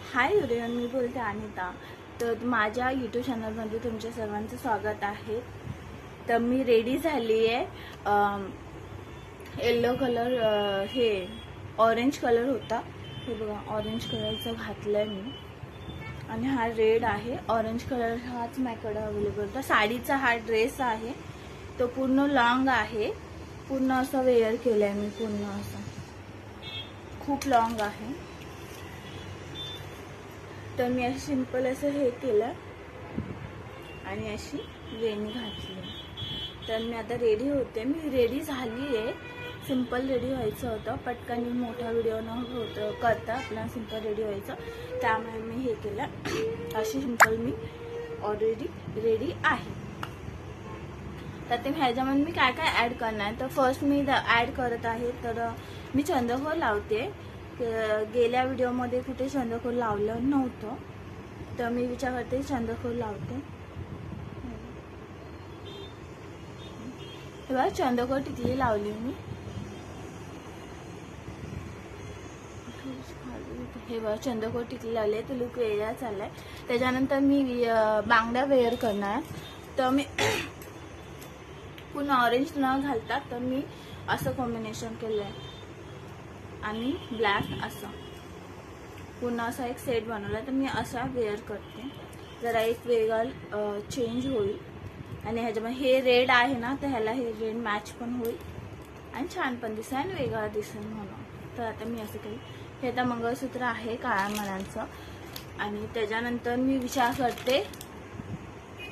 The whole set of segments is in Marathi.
हाय एव्हरीवन, मी बोलते अनिता। तर माझ्या यूट्यूब चॅनलमध्ये तुमच्या सर्वांचं स्वागत आहे। तर मी रेडी झाली आहे। येलो कलर हे ऑरेंज कलर होता, हे बघा ऑरेंज कलरचं घातलंय मी आणि हा रेड आहे। ऑरेंज कलर हाच माझ्याकडे अवेलेबल होता। साडीचा हा ड्रेस आहे, तो पूर्ण लॉंग आहे, पूर्ण असं वेअर केलंय मी, पूर्ण असं खूप लॉंग आहे। तर मी असं सिंपल असं हे केलं आणि अशी वेणी घातली। तर मी आता रेडी होते, मी रेडी झाली आहे। सिंपल रेडी व्हायचं होतं, पटकन मोठा व्हिडिओ न करता आपला सिंपल रेडी व्हायचं, त्यामुळे मी हे केलं। अशी सिंपल मी ऑलरेडी रेडी आहे। तर ते ह्याच्यामध्ये मी काय काय ॲड करणार, तर फर्स्ट मी ॲड करत आहे, तर मी चंद्रकोर लावते। गेल्या व्हिडिओमध्ये कुठे चंद्रकोर लावलं नव्हतं, तर मी विचार करते चंद्रकोर लावते। हे बघा चंद्रकोर टिकली लावली मी, हे बघा चंद्रकोर टिकली लावली, तर लुक वेगळा चाललाय। त्याच्यानंतर मी बांगड्या वेअर करणार, तर मी पूर्ण ऑरेंज न घालता तर मी असं कॉम्बिनेशन केलंय आणि ब्लॅक असं पूर्ण असा एक सेट बनवला। तर मी असा वेअर करते, जरा एक वेगळा चेंज होईल। आणि ह्याच्यामध्ये हे रेड आहे ना, तर ह्याला हे रेड मॅच पण होईल आणि छान पण दिसेल आणि वेगळा दिसेल म्हणून। तर आता मी असं केलं। हे आता मंगळसूत्र आहे काळ्या मण्यांचं, आणि त्याच्यानंतर मी विचार करते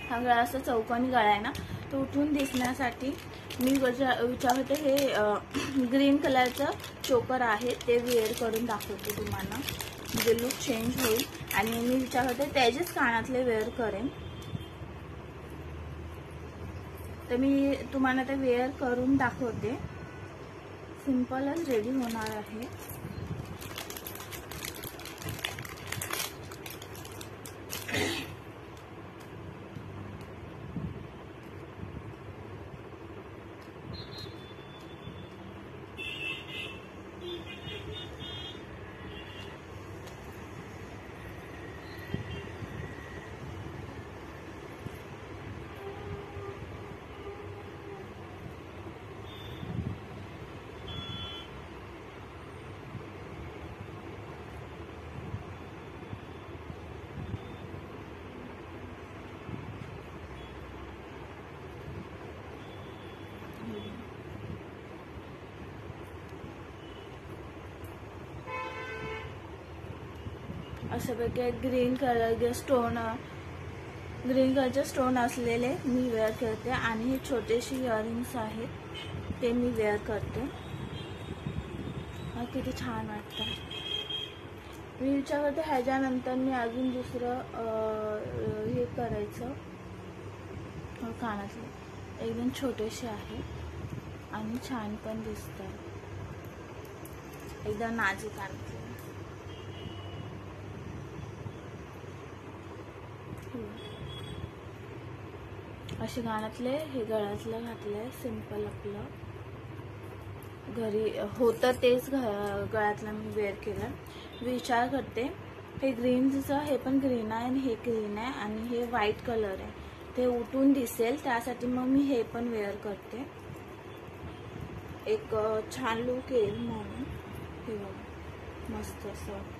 हा गळा असा चौकोनी गळा आहे ना, तो उठून दिसण्यासाठी मी विचार करते हे ग्रीन कलरचं चोकर आहे ते वेअर करून दाखवते तुम्हाला, म्हणजे लुक चेंज होईल। आणि मी विचार करते त्याचेच कानातले वेअर करेन, तर मी तुम्हाला ते वेअर करून दाखवते। सिंपलच रेडी होणार आहे। अशा प्रकारे ग्रीन कलरचे स्टोन असलेले मी वेअर करते, आणि हे छोटेसे इयरिंग्स आहेत ते मी वेअर करते। किती छान वाटतं। मी विचार करते ह्याच्यानंतर मी अजून दुसरं हे करायचं। कानातले एकदम छोटेसे आहे आणि छान पण दिसतात, एकदम नाजूक कानातले। असे कानातले हे गळ्यातलं घातलंय, सिंपल आपलं घरी होतं तेच गळ्यातलं मी वेअर केलं। विचार करते हे ग्रीनचं, हे पण ग्रीन आहे आणि हे ग्रीन आहे आणि हे व्हाईट कलर आहे, ते उठून दिसेल त्यासाठी मग मी हे पण वेअर करते, एक छान लुक येईल म्हणून। हे बघा मस्त असं वाटतं।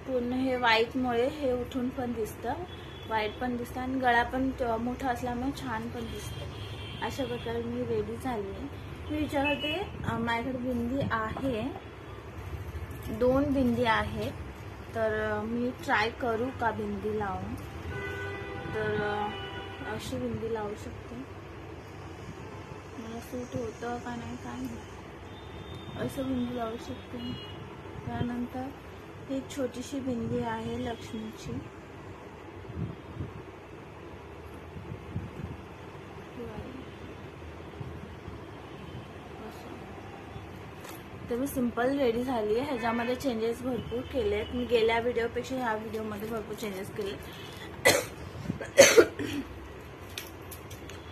पूर्ण हे व्हाईटमुळे हे उठून पण दिसतं, व्हाईट पण दिसतं आणि गळा पण मोठा असल्यामुळे छान पण दिसतं। अशा प्रकारे मी रेडी झाली आहे। मी विचार करते माझ्याकडे बिंदी आहे, 2 बिंदी आहेत, तर मी ट्राय करू का बिंदी लावून। तर अशी बिंदी लावू शकते, मला सूट होतं का नाही काय नाही, असं बिंदी लावू शकते। त्यानंतर ही एक छोटीशी बिंदी आहे लक्ष्मीची. तर मी सिंपल रेडी झाली आहे. ह्याच्यामध्ये चेंजेस भरपूर केले आहेत. मी गेल्या व्हिडिओपेक्षा ह्या व्हिडिओमध्ये भरपूर चेंजेस केले.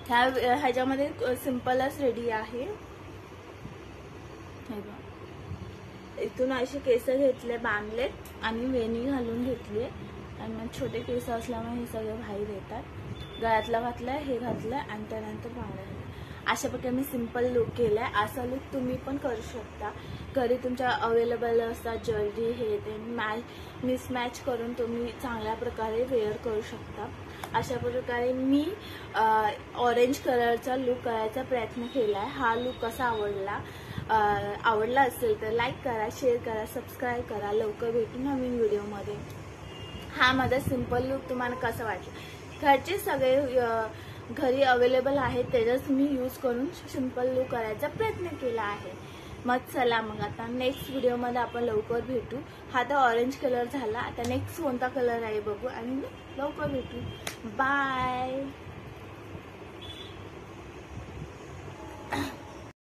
ह्याच्यामध्ये सिंपलच रेडी आहे. इथून असे केस घेतले, बांधलेत आणि वेणी घालून घेतली. आणि मग छोटे केस असल्यामुळे हे सगळे बाहेर येतात. गळ्यातलं घातलंय, हे घातलंय आणि त्यानंतर बांगड्या घातल्या. अशा प्रकारे मी सिंपल लुक केलाय. असा लुक तुम्ही पण करू शकता. घरी तुमच्या अवेलेबल असतात ज्वेलरी, हे ते मिसमॅच करून तुम्ही चांगल्या प्रकारे वेअर करू शकता. अशा प्रकारे मी ऑरेंज कलरचा लुक करायचा प्रयत्न केलाय. हा लुक कसा आवडला असेल तर लाईक करा, शेअर करा, सबस्क्राईब करा. लवकर भेटू नवीन व्हिडिओमध्ये. हा माझा सिंपल लुक तुम्हाला कसा वाटला? घरचे सगळे घरी अवेलेबल आहेत त्याचाच मी यूज करून सिंपल लुक करायचा प्रयत्न केला आहे. मग चला, मग आता नेक्स्ट व्हिडिओमध्ये आपण लवकर भेटू. हा तर ऑरेंज कलर झाला. आता नेक्स्ट कोणता कलर आहे बघू आणि लवकर भेटू. बाय.